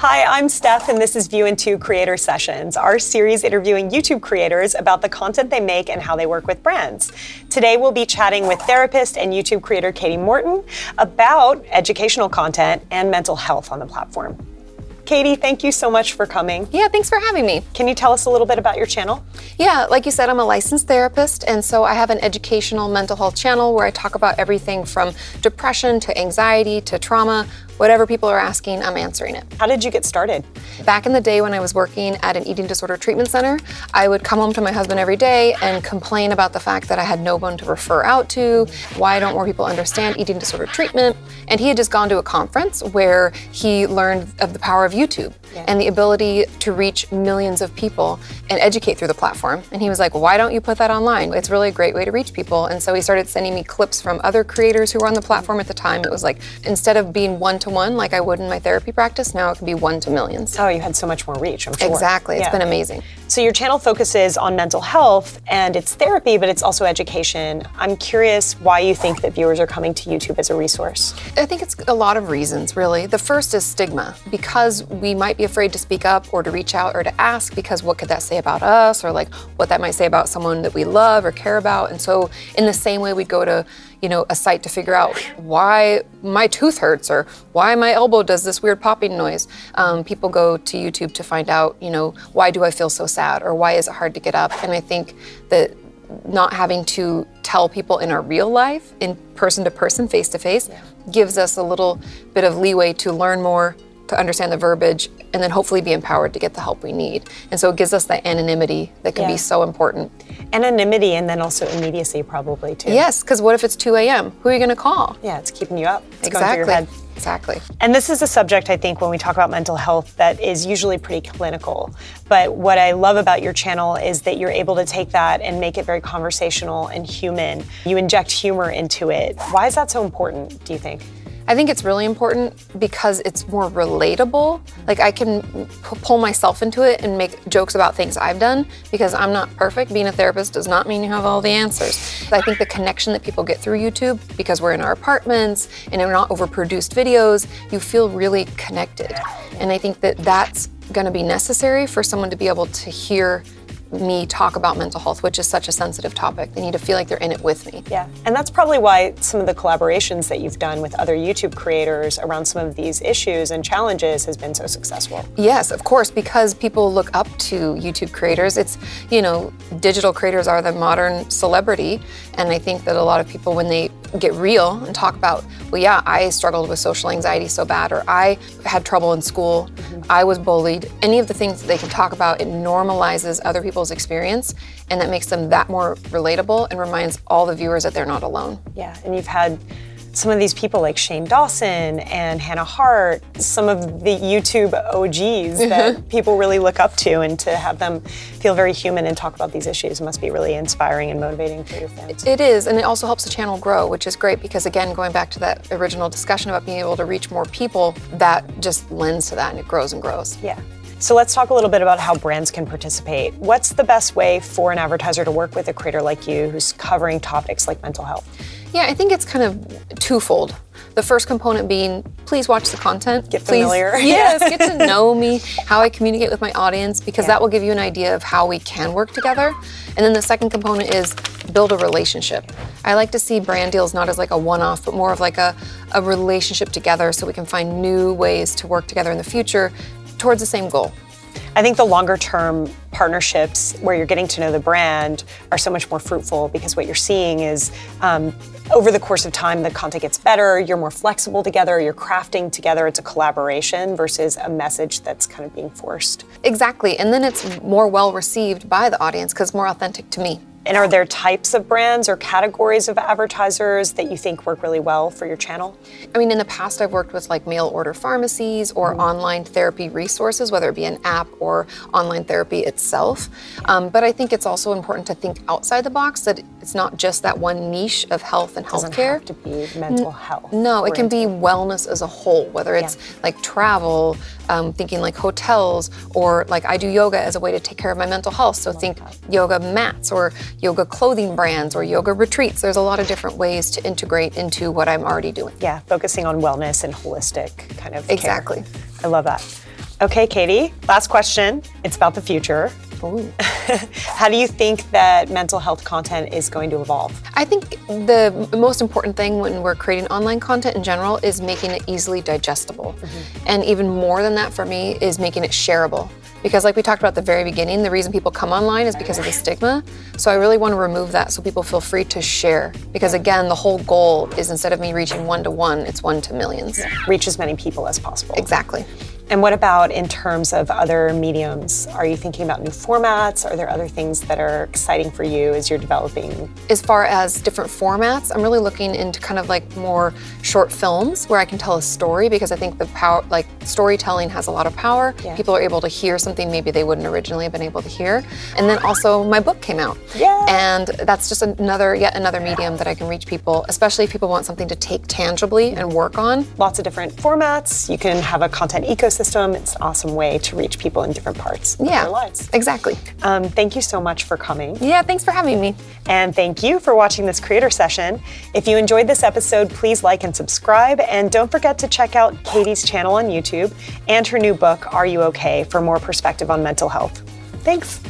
Hi, I'm Steph, and this is View Into Creator Sessions, our series interviewing YouTube creators about the content they make and how they work with brands. Today, we'll be chatting with therapist and YouTube creator Kati Morton about educational content and mental health on the platform. Kati, thank you so much for coming. Yeah, thanks for having me. Can you tell us a little bit about your channel? Yeah, like you said, I'm a licensed therapist, and so I have an educational mental health channel where I talk about everything from depression to anxiety to trauma. Whatever people are asking, I'm answering it. How did you get started? Back in the day when I was working at an eating disorder treatment center, I would come home to my husband every day and complain about the fact that I had no one to refer out to, why don't more people understand eating disorder treatment? And he had just gone to a conference where he learned of the power of YouTube and the ability to reach millions of people and educate through the platform. And he was like, why don't you put that online? It's really a great way to reach people. And so he started sending me clips from other creators who were on the platform at the time. It was like, instead of being one-to-one like I would in my therapy practice, now it can be one to millions. Oh, you had so much more reach, I'm sure. Exactly, it's been amazing. So your channel focuses on mental health and it's therapy, but it's also education. I'm curious why you think that viewers are coming to YouTube as a resource. I think it's a lot of reasons, really. The first is stigma, because we might be afraid to speak up or to reach out or to ask, because what could that say about us, or like what that might say about someone that we love or care about. And so in the same way we go to a site to figure out why my tooth hurts or why my elbow does this weird popping noise. People go to YouTube to find out, why do I feel so sad, or why is it hard to get up? And I think that not having to tell people in our real life, in person to person, face to face, gives us a little bit of leeway to learn more, to understand the verbiage, and then hopefully be empowered to get the help we need. And so it gives us that anonymity that can be so important. Anonymity and then also immediacy probably too. Yes, because what if it's 2 a.m.? Who are you gonna call? Yeah, it's keeping you up. It's exactly. going through your head. Exactly. And this is a subject, I think, when we talk about mental health that is usually pretty clinical. But what I love about your channel is that you're able to take that and make it very conversational and human. You inject humor into it. Why is that so important, do you think? I think it's really important because it's more relatable. Like I can pull myself into it and make jokes about things I've done, because I'm not perfect. Being a therapist does not mean you have all the answers. I think the connection that people get through YouTube, because we're in our apartments and we're not overproduced videos, you feel really connected. And I think that that's gonna be necessary for someone to be able to hear me talk about mental health, which is such a sensitive topic. They need to feel like they're in it with me. Yeah, and that's probably why some of the collaborations that you've done with other YouTube creators around some of these issues and challenges has been so successful. Yes, of course, because people look up to YouTube creators. It's, digital creators are the modern celebrity, and I think that a lot of people, when they get real and talk about, well, yeah, I struggled with social anxiety so bad, or I had trouble in school, I was bullied, any of the things that they can talk about, it normalizes other people's experience, and that makes them that more relatable and reminds all the viewers that they're not alone. Yeah, and you've had some of these people like Shane Dawson and Hannah Hart, some of the YouTube OGs that people really look up to, and to have them feel very human and talk about these issues must be really inspiring and motivating for your fans. It is, and it also helps the channel grow, which is great, because again, going back to that original discussion about being able to reach more people, that just lends to that and it grows and grows. Yeah. So let's talk a little bit about how brands can participate. What's the best way for an advertiser to work with a creator like you who's covering topics like mental health? Yeah, I think it's kind of twofold. The first component being, please watch the content. Get familiar. Yes, get to know me, how I communicate with my audience, because that will give you an idea of how we can work together. And then the second component is build a relationship. I like to see brand deals not as like a one-off, but more of like a relationship together, so we can find new ways to work together in the future towards the same goal. I think the longer term partnerships where you're getting to know the brand are so much more fruitful, because what you're seeing is over the course of time, the content gets better, you're more flexible together, you're crafting together, it's a collaboration versus a message that's kind of being forced. Exactly, and then it's more well received by the audience because it's more authentic to me. And are there types of brands or categories of advertisers that you think work really well for your channel? I mean, in the past, I've worked with like mail order pharmacies or online therapy resources, whether it be an app or online therapy itself. But I think it's also important to think outside the box, that it's not just that one niche of health and healthcare. It doesn't have to be mental health. No, it can be wellness as a whole, whether it's like travel, thinking like hotels, or like I do yoga as a way to take care of my mental health. So think yoga mats or yoga clothing brands or yoga retreats. There's a lot of different ways to integrate into what I'm already doing. Yeah, focusing on wellness and holistic kind of Exactly. care. I love that. Okay, Katie, last question. It's about the future. Ooh. How do you think that mental health content is going to evolve? I think the most important thing when we're creating online content in general is making it easily digestible. And even more than that for me is making it shareable. Because like we talked about at the very beginning, the reason people come online is because of the stigma. So I really want to remove that so people feel free to share. Because again, the whole goal is instead of me reaching one-to-one, it's one to millions. Reach as many people as possible. Exactly. And what about in terms of other mediums? Are you thinking about new formats? Are there other things that are exciting for you as you're developing? As far as different formats, I'm really looking into kind of like more short films where I can tell a story, because I think the power, like storytelling has a lot of power. Yeah. People are able to hear something maybe they wouldn't originally have been able to hear. And then also my book came out. Yeah. And that's just yet another medium that I can reach people, especially if people want something to take tangibly and work on. Lots of different formats. You can have a content ecosystem. It's an awesome way to reach people in different parts of their lives. Exactly. Thank you so much for coming. Yeah, thanks for having me. And thank you for watching this creator session. If you enjoyed this episode, please like and subscribe. And don't forget to check out Katie's channel on YouTube and her new book, Are You Okay?, for more perspective on mental health. Thanks.